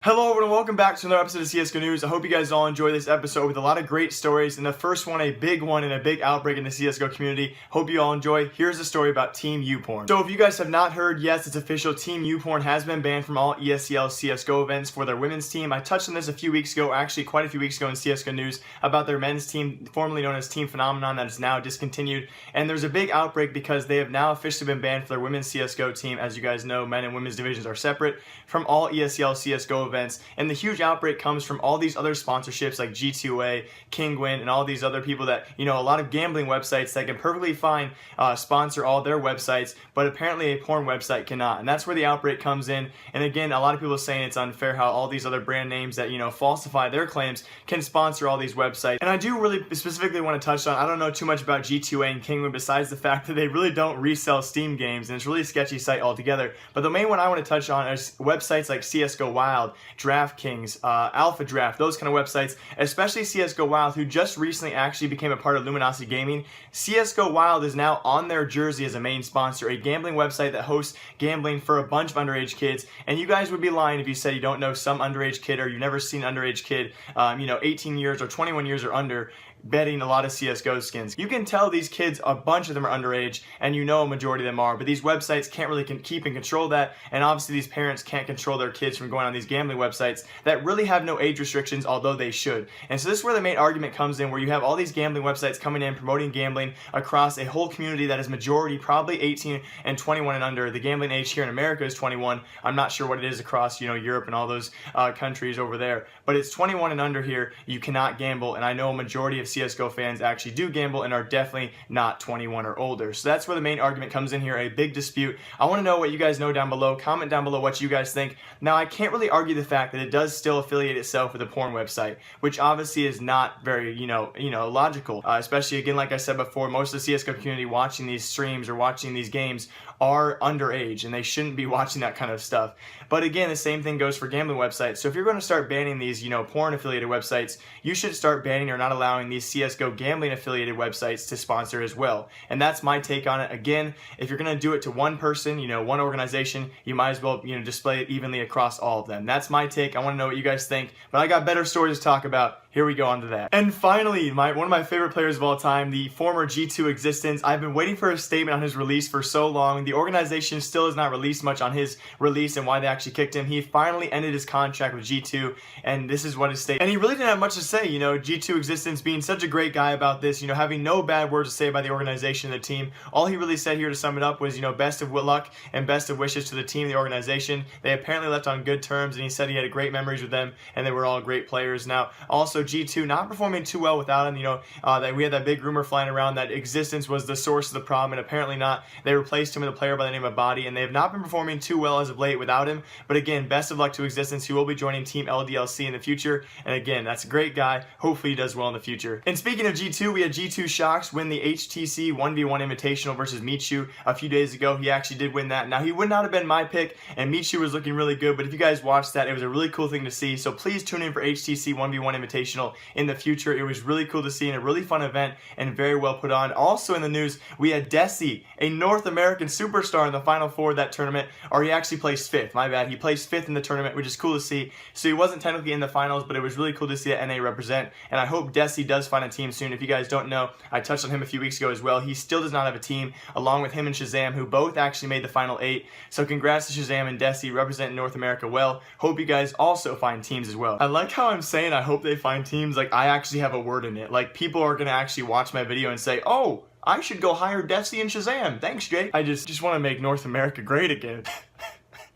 Hello everyone, welcome back to another episode of CSGO News. I hope you guys all enjoy this episode with a lot of great stories. And the first one, a big one and a big outbreak in the CSGO community. Hope you all enjoy. Here's a story about Team YouPorn. So if you guys have not heard, yes, it's official. Team YouPorn has been banned from all ESEL CSGO events for their women's team. I touched on this a few weeks ago, actually quite a few weeks ago in CSGO News, about their men's team, formerly known as Team Phenomenon, that is now discontinued. And there's a big outbreak because they have now officially been banned for their women's CSGO team. As you guys know, men and women's divisions are separate from all ESEL CSGO events. And the huge outbreak comes from all these other sponsorships like G2A, Kingwin, and all these other people that, you know, a lot of gambling websites that can perfectly fine sponsor all their websites, but apparently a porn website cannot. And that's where the outbreak comes in. And again, a lot of people are saying it's unfair how all these other brand names that, you know, falsify their claims can sponsor all these websites. And I do really specifically want to touch on, I don't know too much about G2A and Kingwin besides the fact that they really don't resell Steam games, and it's a really sketchy site altogether. But the main one I want to touch on is websites like CSGO Wild, DraftKings, Alpha Draft, those kind of websites, especially CSGO Wild, who just recently actually became a part of Luminosity Gaming. CSGO Wild is now on their jersey as a main sponsor, a gambling website that hosts gambling for a bunch of underage kids. And you guys would be lying if you said you don't know some underage kid or you've never seen an underage kid, 18 years or 21 years or under, betting a lot of CSGO skins. You can tell these kids, a bunch of them are underage, and you know a majority of them are, but these websites can't really keep and control that, and obviously these parents can't control their kids from going on these gambling websites that really have no age restrictions, although they should. And so this is where the main argument comes in, where you have all these gambling websites coming in promoting gambling across a whole community that is majority probably 18 and 21 and under. The gambling age here in America is 21. I'm not sure what it is across, Europe and all those countries over there, but it's 21 and under here. You cannot gamble, and I know a majority of CSGO fans actually do gamble and are definitely not 21 or older. So that's where the main argument comes in here, a big dispute. I want to know what you guys know down below. Comment down below what you guys think. Now, I can't really argue the fact that it does still affiliate itself with a porn website, which obviously is not very, logical. Especially, again, like I said before, most of the CSGO community watching these streams or watching these games are underage, and they shouldn't be watching that kind of stuff. But again, the same thing goes for gambling websites. So if you're going to start banning these, porn affiliated websites, you should start banning or not allowing these CSGO gambling affiliated websites to sponsor as well. And that's my take on it. Again, if you're going to do it to one person, one organization, you might as well, display it evenly across all of them. That's my take. I want to know what you guys think, but I got better stories to talk about. Here we go on to that. And finally, one of my favorite players of all time, the former G2 Existence. I've been waiting for a statement on his release for so long. The organization still has not released much on his release and why they actually kicked him. He finally ended his contract with G2, and this is what his statement. And he really didn't have much to say, G2 Existence being such a great guy about this, having no bad words to say about the organization and the team. All he really said here to sum it up was, best of luck and best of wishes to the team and the organization. They apparently left on good terms, and he said he had great memories with them, and they were all great players. Now, also G2 not performing too well without him, that we had that big rumor flying around that Existence was the source of the problem, and apparently not. They replaced him with a player by the name of Body, and they have not been performing too well as of late without him. But again, best of luck to Existence, who will be joining Team LDLC in the future. And again, that's a great guy. Hopefully he does well in the future. And speaking of G2, we had G2 Shox win the HTC 1v1 Invitational versus Michu a few days ago. He actually did win that. Now, he would not have been my pick, and Michu was looking really good, but if you guys watched that, it was a really cool thing to see. So please tune in for HTC 1v1 Invitational in the future. It was really cool to see and a really fun event and very well put on. Also in the news, we had Desi, a North American superstar, in the Final Four of that tournament, or he actually placed 5th. My bad. He placed 5th in the tournament, which is cool to see. So he wasn't technically in the finals, but it was really cool to see that NA represent, and I hope Desi does find a team soon. If you guys don't know, I touched on him a few weeks ago as well. He still does not have a team, along with him and Shazam, who both actually made the Final 8. So congrats to Shazam and Desi representing North America well. Hope you guys also find teams as well. I like how I'm saying I hope they find teams like I actually have a word in it. Like, people are going to actually watch my video and say, oh, I should go hire Desi and Shazam. Thanks, Jake. I just want to make North America great again.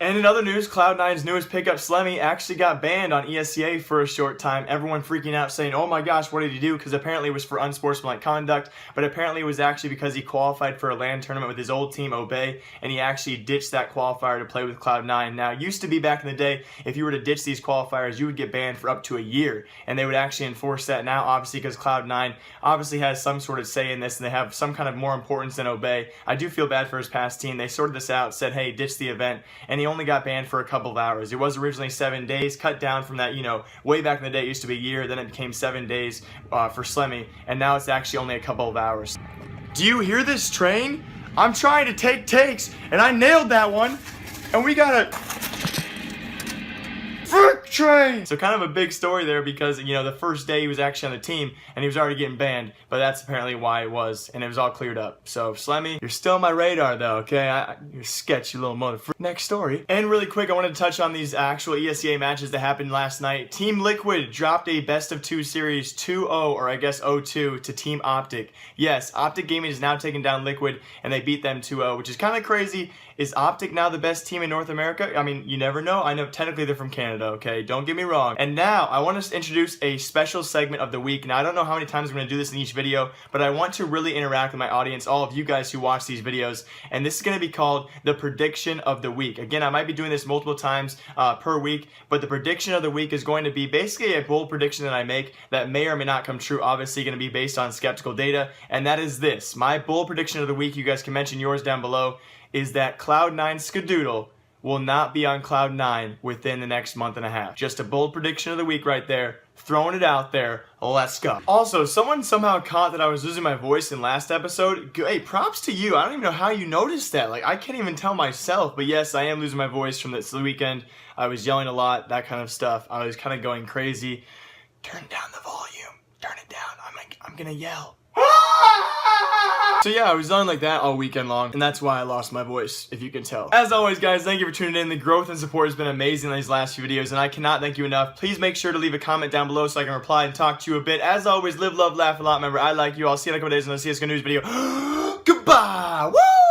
And in other news, Cloud9's newest pickup, Slemmy, actually got banned on ESEA for a short time. Everyone freaking out saying, oh my gosh, what did he do? Because apparently it was for unsportsmanlike conduct, but apparently it was actually because he qualified for a LAN tournament with his old team, Obey, and he actually ditched that qualifier to play with Cloud9. Now, it used to be back in the day, if you were to ditch these qualifiers, you would get banned for up to a year, and they would actually enforce that now, obviously, because Cloud9 obviously has some sort of say in this, and they have some kind of more importance than Obey. I do feel bad for his past team. They sorted this out, said, hey, ditch the event, and he only got banned for a couple of hours. It was originally 7 days, cut down from that, way back in the day it used to be a year, then it became 7 days for Slemmy, and now it's actually only a couple of hours. Do you hear this train? I'm trying to take takes, and I nailed that one, and we got a frick train. So kind of a big story there because, you know, the first day he was actually on the team and he was already getting banned, but that's apparently why it was, and it was all cleared up. So Slemmy, you're still on my radar though, okay? You're a sketchy little motherfucker. Next story. And really quick, I wanted to touch on these actual ESEA matches that happened last night. Team Liquid dropped a best of 2 series 2-0, or I guess 0-2 to Team OpTic. Yes, OpTic Gaming is now taking down Liquid and they beat them 2-0, which is kind of crazy. Is OpTic now the best team in North America? I mean, you never know. I know technically they're from Canada, okay? Don't get me wrong. And now I want to introduce a special segment of the week. Now I don't know how many times I'm going to do this in each video, but I want to really interact with my audience, all of you guys who watch these videos. And this is going to be called the prediction of the week. Again, I might be doing this multiple times per week, but the prediction of the week is going to be basically a bold prediction that I make that may or may not come true. Obviously going to be based on skeptical data. And that is this. My bold prediction of the week, you guys can mention yours down below, is that Cloud9 Skadoodle will not be on Cloud9 within the next month and a half. Just a bold prediction of the week right there. Throwing it out there. Let's go. Also, someone somehow caught that I was losing my voice in last episode. Hey, props to you. I don't even know how you noticed that. Like, I can't even tell myself. But yes, I am losing my voice from this weekend. I was yelling a lot, that kind of stuff. I was kind of going crazy. Turn down the volume. Turn it down. I'm gonna yell. So yeah, I was on like that all weekend long, and that's why I lost my voice, if you can tell. As always, guys, thank you for tuning in. The growth and support has been amazing in these last few videos, and I cannot thank you enough. Please make sure to leave a comment down below so I can reply and talk to you a bit. As always, live, love, laugh a lot. Remember, I like you. I'll see you in a couple days on the CSGO News video. Goodbye! Woo!